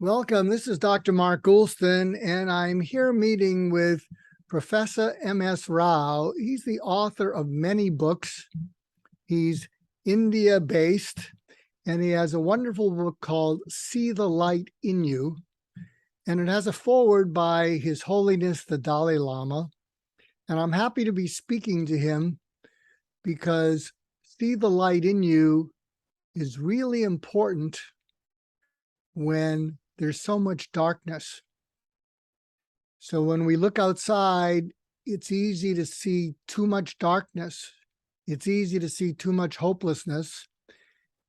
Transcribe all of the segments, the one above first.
Welcome. This is Dr. Mark Goulston, and I'm here meeting with Professor M.S. Rao. He's the author of many books. He's India-based, and he has a wonderful book called See the Light in You, and it has a foreword by His Holiness the Dalai Lama. And I'm happy to be speaking to him because See the Light in You is really important when there's so much darkness. So when we look outside, it's easy to see too much darkness. It's easy to see too much hopelessness.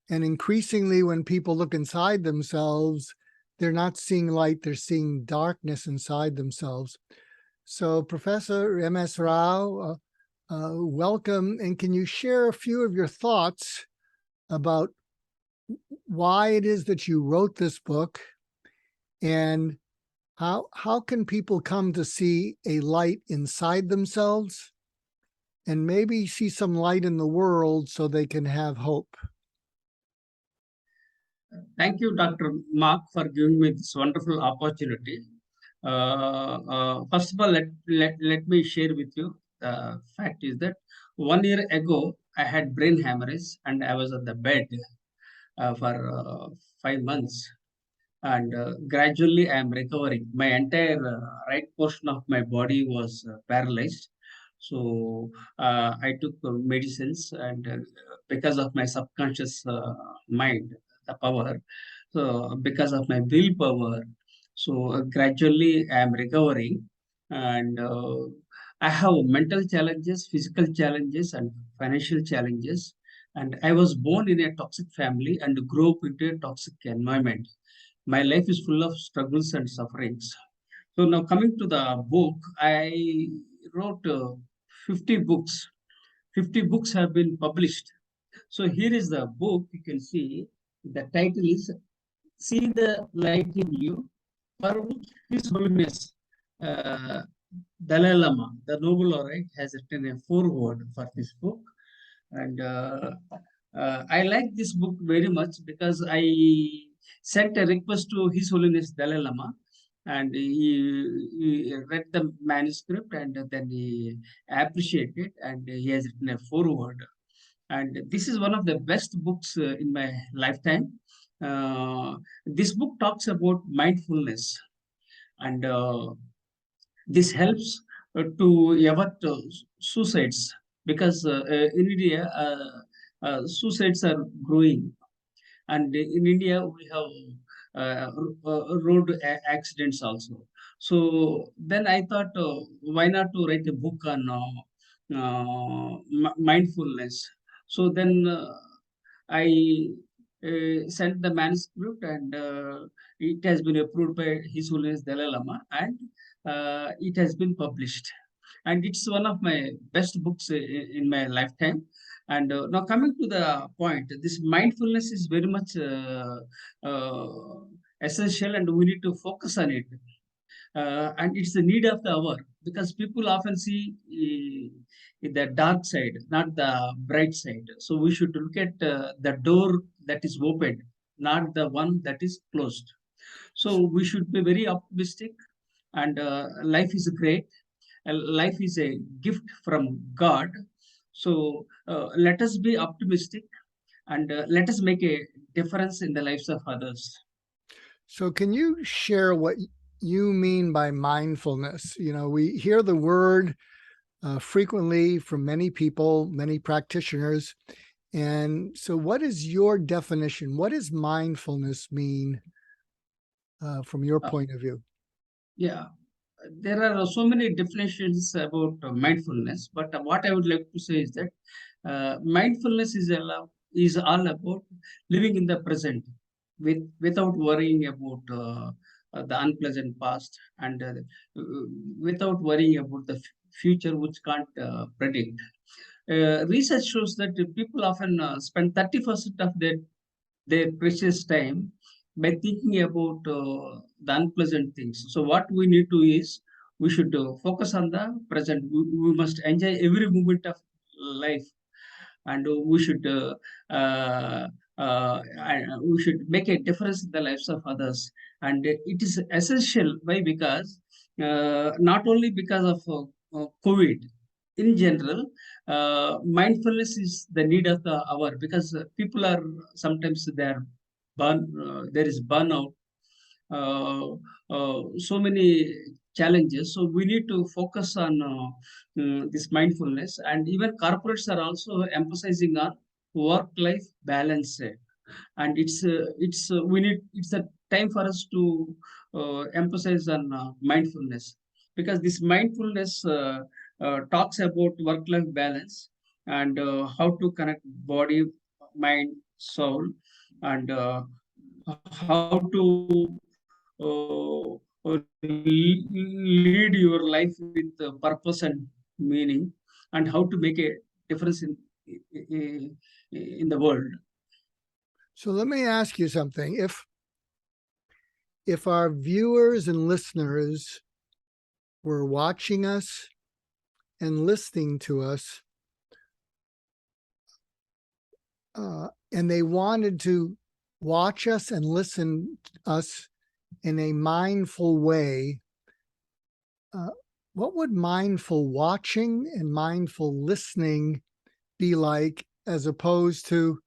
And increasingly, when people look inside themselves, they're not seeing light, they're seeing darkness inside themselves. So Professor M.S. Rao, welcome. And can you share a few of your thoughts about why it is that you wrote this book, and how can people come to see a light inside themselves and maybe see some light in the world so they can have hope? Thank you, Dr. Mark, for giving me this wonderful opportunity. First of all, let me share with you the fact is that 1 year ago, I had brain hemorrhage and I was on the bed for 5 months. And gradually, I am recovering. My entire right portion of my body was paralyzed. So I took medicines, and because of my subconscious mind, the power, so because of my willpower, so gradually I am recovering, and I have mental challenges, physical challenges, and financial challenges. And I was born in a toxic family and grew up into a toxic environment. My life is full of struggles and sufferings. So now coming to the book, I wrote 50 books. 50 books have been published. So here is the book. You can see the title is See the Light in You, for which His Holiness uh, Dalai Lama, the Noble Laureate, has written a foreword for this book. And I like this book very much because I sent a request to His Holiness Dalai Lama, and he read the manuscript, and then he appreciated, and he has written a foreword. And this is one of the best books in my lifetime. This book talks about mindfulness, and this helps to avert suicides, because in India, suicides are growing, and in India we have road accidents also. So then I thought, why not to write a book on mindfulness? So then I sent the manuscript, and it has been approved by His Holiness Dalai Lama, and it has been published. And it's one of my best books in my lifetime. And now coming to the point, this mindfulness is very much uh, essential, and we need to focus on it. And it's the need of the hour, because people often see the dark side, not the bright side. So we should look at the door that is opened, not the one that is closed. So we should be very optimistic, and life is great. Life is a gift from God. So let us be optimistic, and let us make a difference in the lives of others. So can you share what you mean by mindfulness? You know, we hear the word frequently from many people, many practitioners. And so what is your definition? What does mindfulness mean from your Uh, point of view? yeah, there are so many definitions about mindfulness, but what I would like to say is that mindfulness is all about living in the present, without worrying about the unpleasant past, and without worrying about the future, which can't predict. Research shows that people often spend 30% of their precious time by thinking about the unpleasant things. So what we need to is, we should focus on the present. We must enjoy every moment of life, and we should and we should make a difference in the lives of others. And it is essential. Why? Because not only because of COVID. In general, mindfulness is the need of the hour, because people are sometimes they are there is burnout, uh, so many challenges. So we need to focus on this mindfulness, and even corporates are also emphasizing on work-life balance. And it's we need it's a time for us to emphasize on mindfulness, because this mindfulness talks about work-life balance, and how to connect body, mind, soul, and how to lead your life with purpose and meaning, and how to make a difference in the world. So let me ask you something. If our viewers and listeners were watching us and listening to us, and they wanted to watch us and listen to us in a mindful way, what would mindful watching and mindful listening be like, as opposed to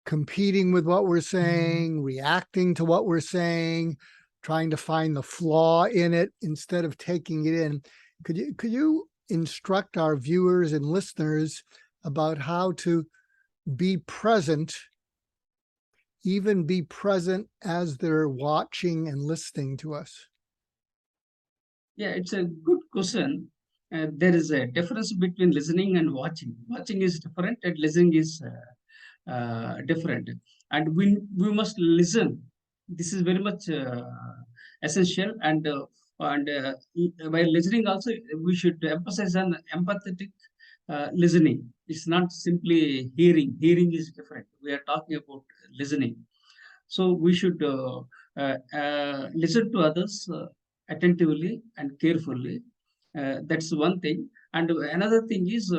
competing with what we're saying, reacting to what we're saying, trying to find the flaw in it instead of taking it in? Could you instruct our viewers and listeners about how to be present, even be present as they're watching and listening to us? Yeah, it's a good question. There is a difference between listening and watching. Watching is different, and listening is different. And we must listen. This is very much essential. And while listening, also we should emphasize on empathetic listening. It's not simply hearing. Hearing is different. We are talking about listening. So we should listen to others attentively and carefully. That's one thing. And another thing is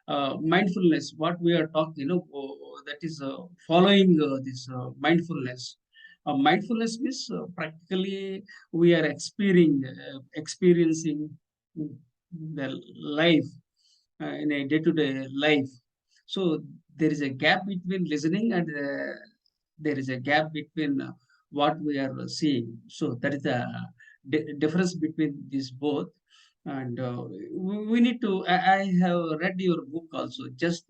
mindfulness. What we are talking, that is following this mindfulness. Mindfulness means practically we are experiencing the life in a day-to-day life. So there is a gap between listening, and there is a gap between what we are seeing. So that is the difference between these both. And we need to. I have read your book also. Just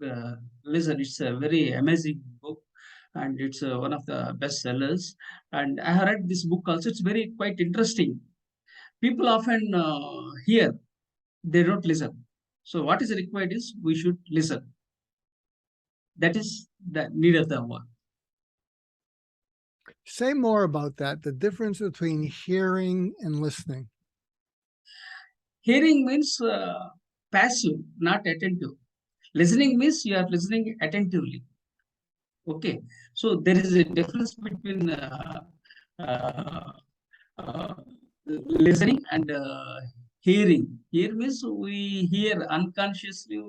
listen. It's a very amazing book, and it's one of the best sellers. And I have read this book also. It's very quite interesting. People often hear, they don't listen. So what is required is we should listen. That is the need of the hour. Say more about that, the difference between hearing and listening. Hearing means passive, not attentive. Listening means you are listening attentively. Okay, so there is a difference between uh, uh, listening and hearing. Hear means we hear unconsciously.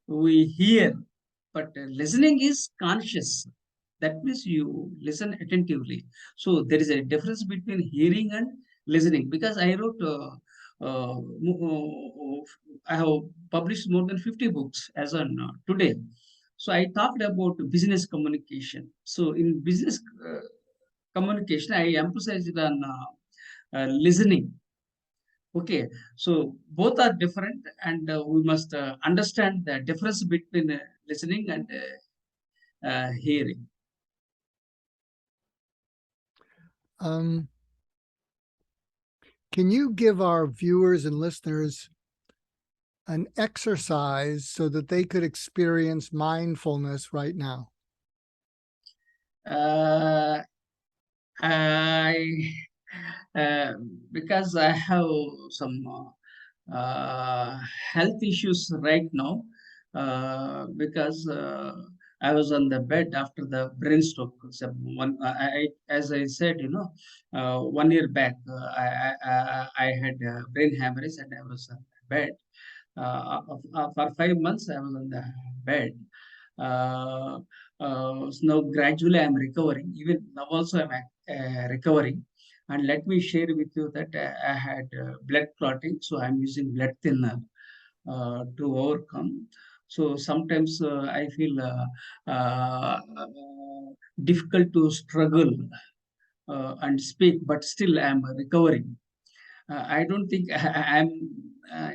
We hear, but listening is conscious. That means you listen attentively. So there is a difference between hearing and listening. Because I wrote, I have published more than 50 books as on today. So I talked about business communication. So in business communication, I emphasized on listening. Okay, so both are different, and we must understand the difference between listening and hearing. Um, can you give our viewers and listeners an exercise so that they could experience mindfulness right now? Uh, I because I have some health issues right now, because I was on the bed after the brain stroke. So as I said, 1 year back, I had brain hemorrhage, and I was on the bed. For 5 months, I was on the bed. So now gradually I'm recovering. Even now also I'm recovering. And let me share with you that I had blood clotting, so I'm using blood thinner to overcome. So sometimes I feel difficult to struggle and speak, but still I'm recovering. I don't think I'm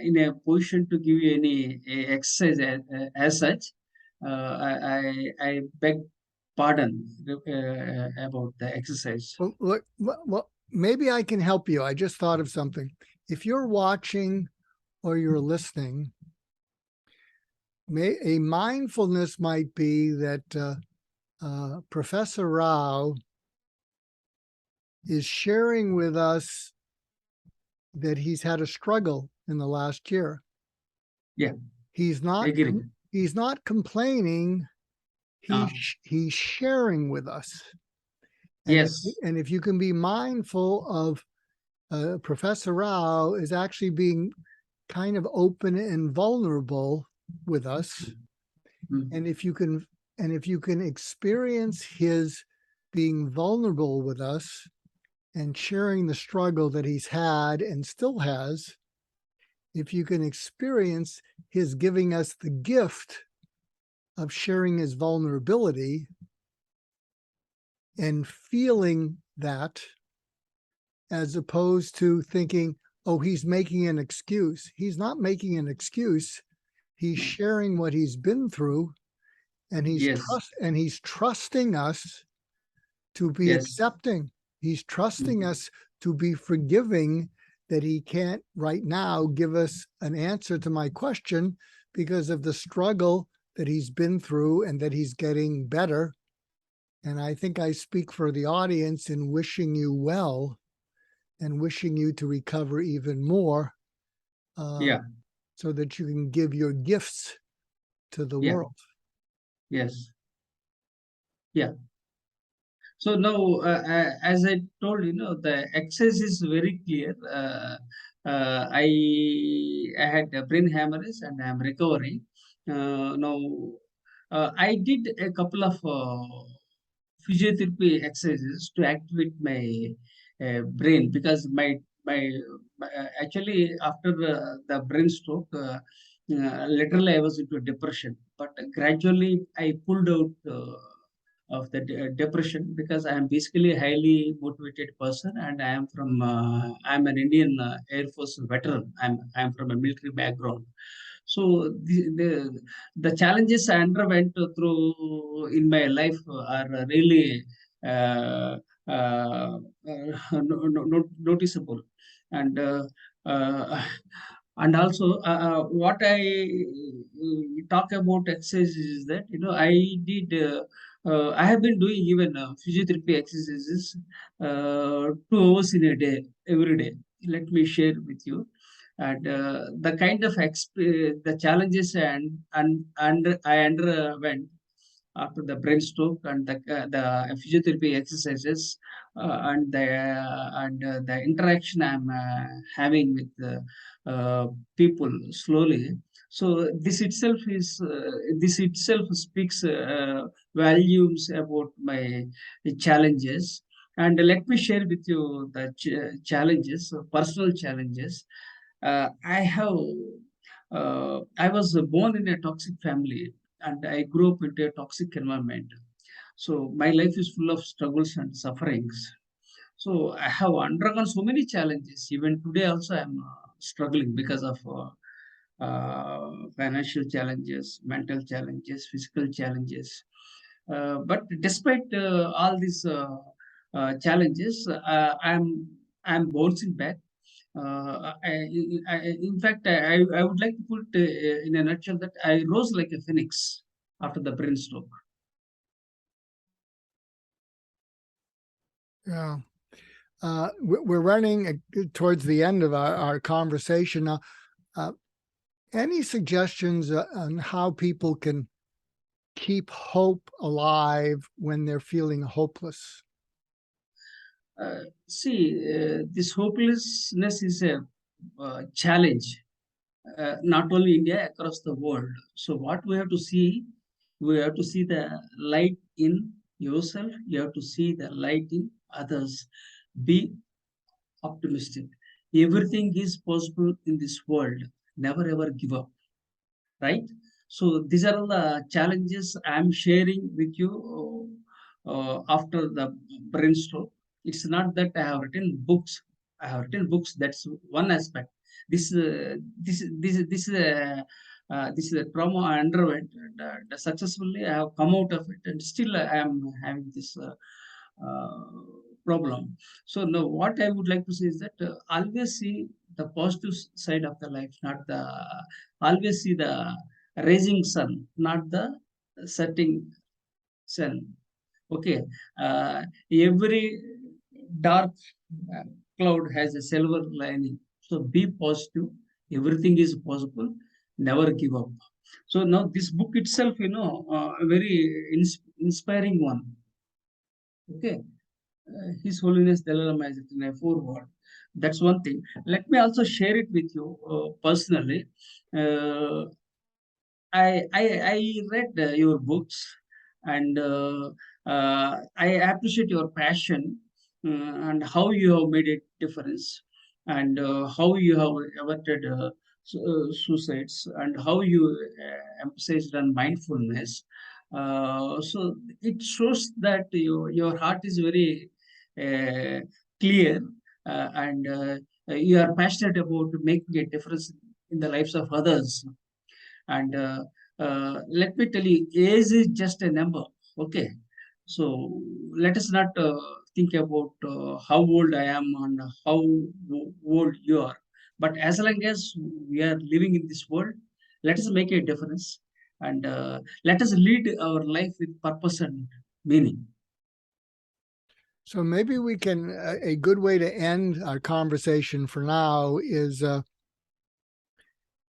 in a position to give you any exercise as such. I beg pardon about the exercise. Well, look, well, maybe I can help you. I just thought of something. If you're watching or you're listening, a mindfulness might be that Professor Rao is sharing with us that he's had a struggle in the last year. Yeah, He's not agree. he's not complaining. Ah, He's sharing with us. yes, And if you can be mindful of Professor Rao is actually being kind of open and vulnerable with us, mm, and if you can experience his being vulnerable with us and sharing the struggle that he's had and still has, if you can experience his giving us the gift of sharing his vulnerability and feeling that, as opposed to thinking, oh, he's making an excuse. He's not making an excuse. He's sharing what he's been through, and yes, he's trusting us to be yes, accepting. He's mm, trusting us to be forgiving, that he can't right now give us an answer to my question because of the struggle that he's been through and that he's getting better. And I think I speak for the audience in wishing you well and wishing you to recover even more, uh, yeah, so that you can give your gifts to the yeah, world. yes, yeah. So now, as I told, the excess is very clear. I had a brain hemorrhage and I'm recovering. Now, I did a couple of physiotherapy exercises to activate my brain because my actually after the brain stroke, literally I was into depression, but gradually I pulled out. Of the depression because I am basically a highly motivated person and I'm an Indian Air Force veteran. I'm from a military background. So the challenges I underwent through in my life are really uh, noticeable, and and also what I talk about exercise is that I have been doing even physiotherapy exercises 2 hours in a day every day. Let me share with you and the kind of the challenges and I underwent after the brain stroke and the physiotherapy exercises and the interaction I'm having with people slowly. So this itself speaks volumes about my challenges. And let me share with you the challenges, personal challenges. I was born in a toxic family and I grew up into a toxic environment. So my life is full of struggles and sufferings. So I have undergone so many challenges. Even today also I'm struggling because of financial challenges, mental challenges, physical challenges. But despite all these challenges, I'm bouncing back. In fact, I would like to put in a nutshell that I rose like a phoenix after the brain stroke. Yeah. We're running towards the end of our conversation now. Uh, any suggestions on how people can keep hope alive when they're feeling hopeless? This hopelessness is a challenge, not only India, across the world. So what we have to see We have to see the light in yourself. You have to see the light in others. Be optimistic. Everything is possible in this world. Never ever give up, right? So these are all the challenges I'm sharing with you after the brainstorm. It's not that I have written books. I have written books. That's one aspect. This is a trauma I underwent. And, successfully, I have come out of it, and still I am having this uh, problem. So now, what I would like to say is that always see the positive side of the life, not the always see the rising sun, not the setting sun. Okay, every dark uh, cloud has a silver lining. So be positive. Everything is possible. Never give up. So now this book itself, a very inspiring one. Okay, His Holiness Dalai Lama has written a foreword. That's one thing. Let me also share it with you personally. Uh, I read your books, and I appreciate your passion and how you have made a difference, and how you have averted suicides, and how you emphasized on mindfulness. So it shows that your heart is very uh, clear, and you are passionate about making a difference in the lives of others. And let me tell you, age is just a number. Okay. So let us not think about how old I am and how old you are. But as long as we are living in this world, let us make a difference, and let us lead our life with purpose and meaning. So maybe we can, a good way to end our conversation for now is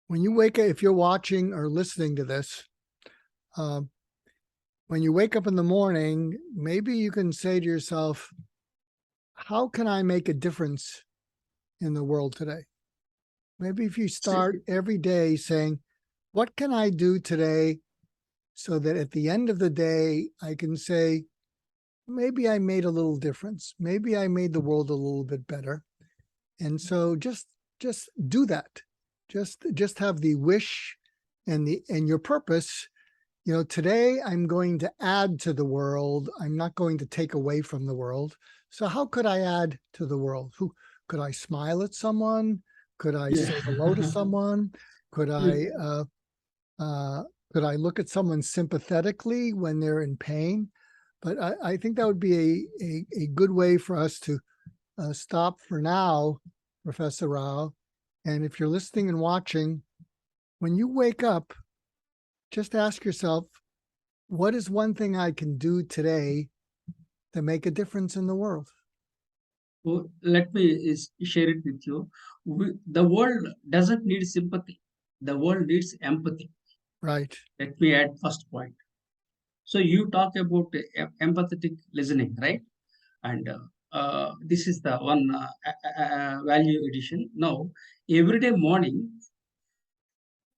when you wake up, if you're watching or listening to this, uh, when you wake up in the morning, maybe you can say to yourself, how can I make a difference in the world today? Maybe if you start every day saying, what can I do today so that at the end of the day, I can say, maybe I made a little difference. Maybe I made the world a little bit better. And so just do that. Just have the wish and your purpose. Today I'm going to add to the world. I'm not going to take away from the world. So how could I add to the world? Who could I smile at someone? Could I Yeah. say hello to someone? Could I uh, could I look at someone sympathetically when they're in pain? But I think that would be a good way for us to stop for now, Professor Rao. And if you're listening and watching, when you wake up, just ask yourself, what is one thing I can do today to make a difference in the world? So let me share it with you. The world doesn't need sympathy. The world needs empathy. Right. Let me add first point. So you talk about empathetic listening, right? And this is the one value addition. Now, every day morning,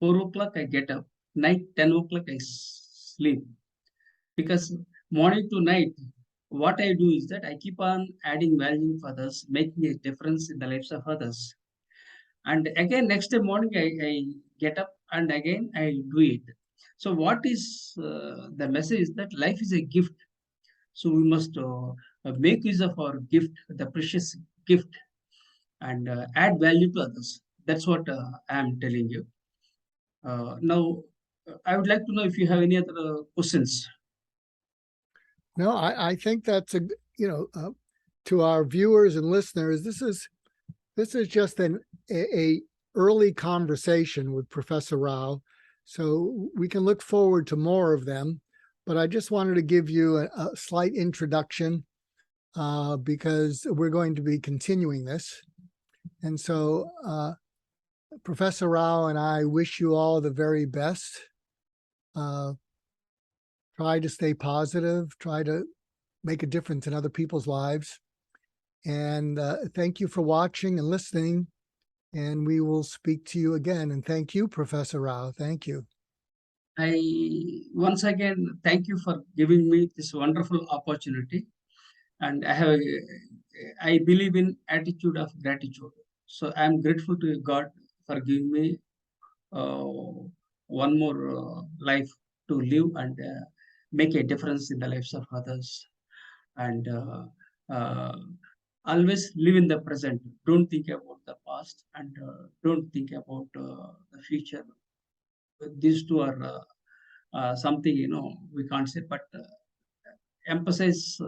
4 o'clock I get up, night 10 o'clock I sleep. Because morning to night, what I do is that I keep on adding value for others, making a difference in the lives of others. And again, next day morning, I get up and again I do it. So, what is the message is that life is a gift. So we must make use of our gift, the precious gift, and add value to others. That's what I am telling you. Now, I would like to know if you have any other questions. No, I think that's to our viewers and listeners, this is just a early conversation with Professor Rao. So we can look forward to more of them. But I just wanted to give you a slight introduction because we're going to be continuing this. And so Professor Rao and I wish you all the very best. Try to stay positive, try to make a difference in other people's lives. And thank you for watching and listening. And we will speak to you again. And thank you, Professor Rao. Thank you. once again thank you for giving me this wonderful opportunity, and I believe in attitude of gratitude. So I am grateful to God for giving me uh, one more life to live and make a difference in the lives of others. And uh, always live in the present. Don't think about the past, and don't think about the future. These two are something we can't say, but emphasize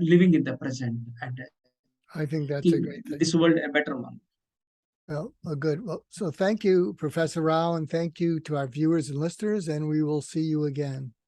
living in the present and I think that's a making great thing. this world a better one. Well, good. Well, so thank you, Professor Rao, and thank you to our viewers and listeners, and we will see you again.